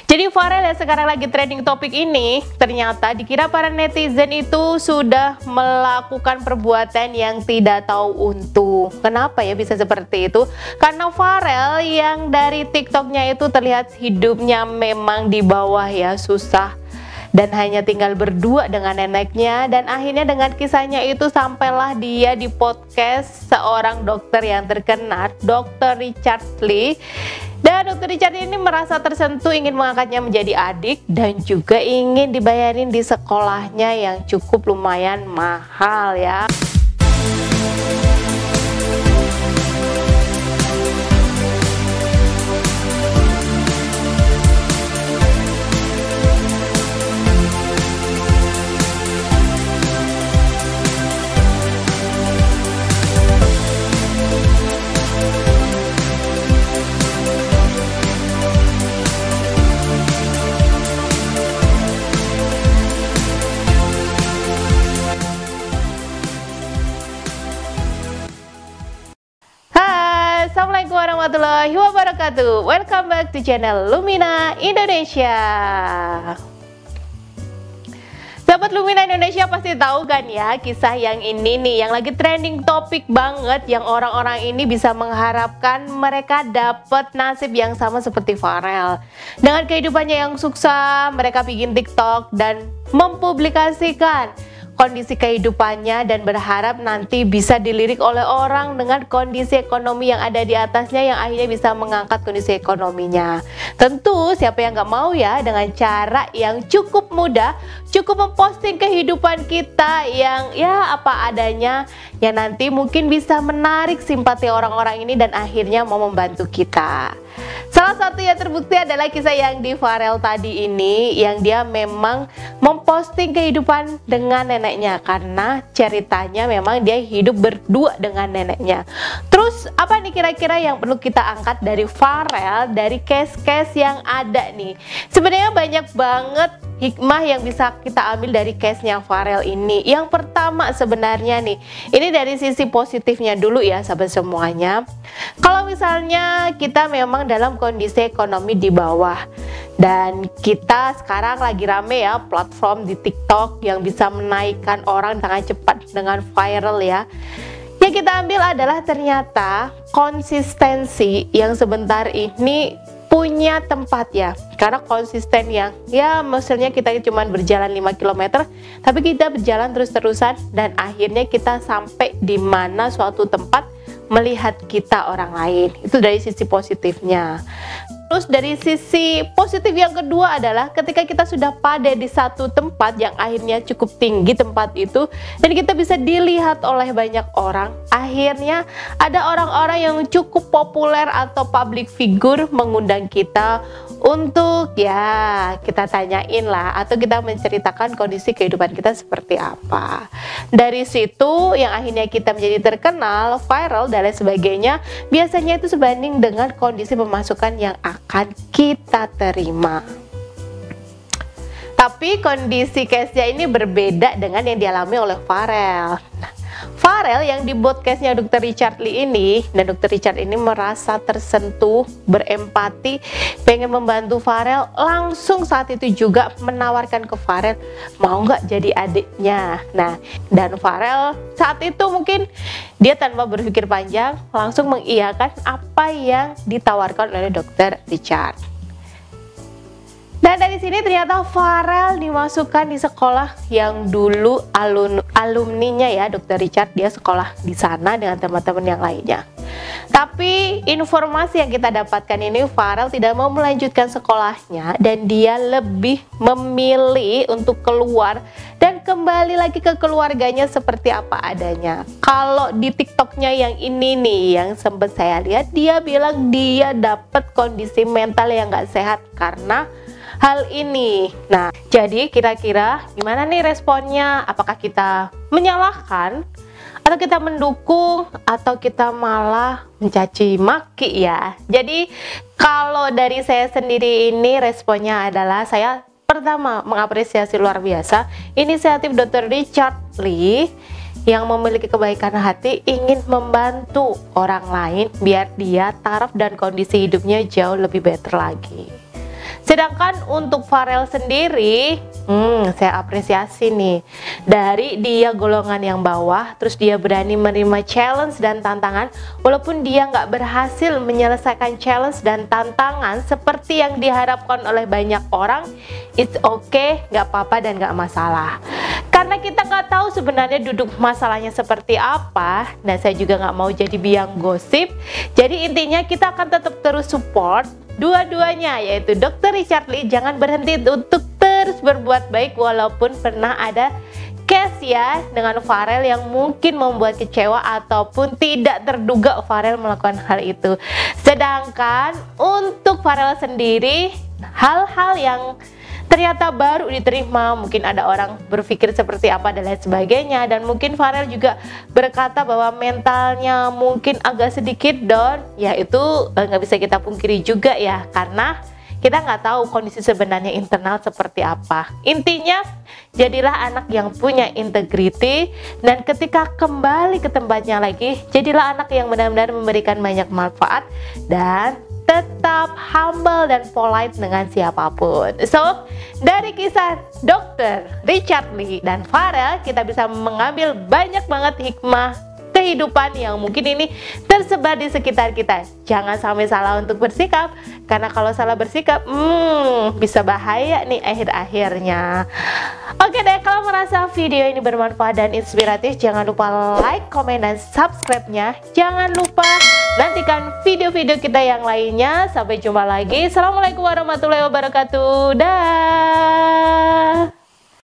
Jadi viral yang sekarang lagi trending topik ini, ternyata dikira para netizen itu sudah melakukan perbuatan yang tidak tahu untung. Kenapa ya bisa seperti itu? Karena Farel yang dari TikToknya itu terlihat hidupnya memang di bawah ya, susah. Dan hanya tinggal berdua dengan neneknya, dan akhirnya dengan kisahnya itu sampailah dia di podcast seorang dokter yang terkenal, Dr. Richard Lee. Dan Dr. Richard ini merasa tersentuh, ingin mengangkatnya menjadi adik dan juga ingin dibayarin di sekolahnya yang cukup lumayan mahal ya. Assalamualaikum warahmatullahi wabarakatuh. Welcome back to channel Lumina Indonesia. Sahabat Lumina Indonesia pasti tahu kan ya kisah yang ini nih, yang lagi trending topik banget, yang orang-orang ini bisa mengharapkan mereka dapat nasib yang sama seperti Farel. Dengan kehidupannya yang sukses, mereka bikin TikTok dan mempublikasikan kondisi kehidupannya dan berharap nanti bisa dilirik oleh orang dengan kondisi ekonomi yang ada di atasnya, yang akhirnya bisa mengangkat kondisi ekonominya. Tentu siapa yang nggak mau ya dengan cara yang cukup mudah, cukup memposting kehidupan kita yang ya apa adanya, yang nanti mungkin bisa menarik simpati orang-orang ini dan akhirnya mau membantu kita. Salah satu yang terbukti adalah kisah yang di Farel tadi ini, yang dia memang memposting kehidupan dengan neneknya, karena ceritanya memang dia hidup berdua dengan neneknya. Terus apa nih kira-kira yang perlu kita angkat dari Farel, dari case-case yang ada nih? Sebenarnya banyak banget hikmah yang bisa kita ambil dari case-nya Farel ini. Yang pertama sebenarnya nih, ini dari sisi positifnya dulu ya sahabat semuanya. Kalau misalnya kita memang dalam kondisi ekonomi di bawah, dan kita sekarang lagi rame ya platform di TikTok yang bisa menaikkan orang sangat cepat dengan viral ya. Yang kita ambil adalah ternyata konsistensi yang sebentar ini punya tempat ya, karena konsisten yang ya maksudnya kita cuma berjalan 5 km tapi kita berjalan terus-terusan dan akhirnya kita sampai di mana suatu tempat melihat kita orang lain. Itu dari sisi positifnya. Terus dari sisi positif yang kedua adalah ketika kita sudah pada di satu tempat yang akhirnya cukup tinggi tempat itu, dan kita bisa dilihat oleh banyak orang, akhirnya ada orang-orang yang cukup populer atau public figure mengundang kita untuk ya kita tanyain lah, atau kita menceritakan kondisi kehidupan kita seperti apa. Dari situ yang akhirnya kita menjadi terkenal, viral dan lain sebagainya, biasanya itu sebanding dengan kondisi pemasukan yang akan kita terima. Tapi kondisi case-nya ini berbeda dengan yang dialami oleh Farel. Farel yang di podcast-nya Dr. Richard Lee ini, dan Dr. Richard ini merasa tersentuh, berempati, pengen membantu Farel, langsung saat itu juga menawarkan ke Farel, mau nggak jadi adiknya. Nah, dan Farel saat itu mungkin dia tanpa berpikir panjang langsung mengiyakan apa yang ditawarkan oleh Dr. Richard. Dan dari sini ternyata Farel dimasukkan di sekolah yang dulu alumninya ya Dr. Richard, dia sekolah di sana dengan teman-teman yang lainnya. Tapi informasi yang kita dapatkan ini, Farel tidak mau melanjutkan sekolahnya dan dia lebih memilih untuk keluar dan kembali lagi ke keluarganya seperti apa adanya. Kalau di TikToknya yang ini nih, yang sempat saya lihat, dia bilang dia dapat kondisi mental yang gak sehat karena hal ini. Nah, jadi kira-kira gimana nih responnya? Apakah kita menyalahkan, atau kita mendukung, atau kita malah mencaci maki ya? Jadi kalau dari saya sendiri ini responnya adalah saya pertama mengapresiasi luar biasa inisiatif Dr. Richard Lee yang memiliki kebaikan hati, ingin membantu orang lain biar dia taraf dan kondisi hidupnya jauh lebih better lagi. Sedangkan untuk Farel sendiri, saya apresiasi nih, dari dia golongan yang bawah, terus dia berani menerima challenge dan tantangan, walaupun dia nggak berhasil menyelesaikan challenge dan tantangan seperti yang diharapkan oleh banyak orang, it's okay, nggak apa-apa dan nggak masalah. Karena kita nggak tahu sebenarnya duduk masalahnya seperti apa, dan saya juga nggak mau jadi biang gosip. Jadi intinya kita akan tetap terus support dua-duanya, yaitu Dr. Richard Lee. Jangan berhenti untuk terus berbuat baik walaupun pernah ada case ya dengan Farel yang mungkin membuat kecewa ataupun tidak terduga Farel melakukan hal itu. Sedangkan untuk Farel sendiri, hal-hal yang ternyata baru diterima, mungkin ada orang berpikir seperti apa dan lain sebagainya, dan mungkin Farel juga berkata bahwa mentalnya mungkin agak sedikit down, ya itu nggak bisa kita pungkiri juga ya, karena kita nggak tahu kondisi sebenarnya internal seperti apa. Intinya jadilah anak yang punya integriti, dan ketika kembali ke tempatnya lagi, jadilah anak yang benar-benar memberikan banyak manfaat dan tetap humble dan polite dengan siapapun. So, dari kisah Dr. Richard Lee dan Farel, kita bisa mengambil banyak banget hikmah kehidupan yang mungkin ini tersebar di sekitar kita. Jangan sampai salah untuk bersikap, karena kalau salah bersikap, bisa bahaya nih akhir-akhirnya. Oke deh, kalau merasa video ini bermanfaat dan inspiratif, jangan lupa like, komen, dan subscribe-nya. Jangan lupa nantikan video-video kita yang lainnya. Sampai jumpa lagi. Assalamualaikum warahmatullahi wabarakatuh. Dah.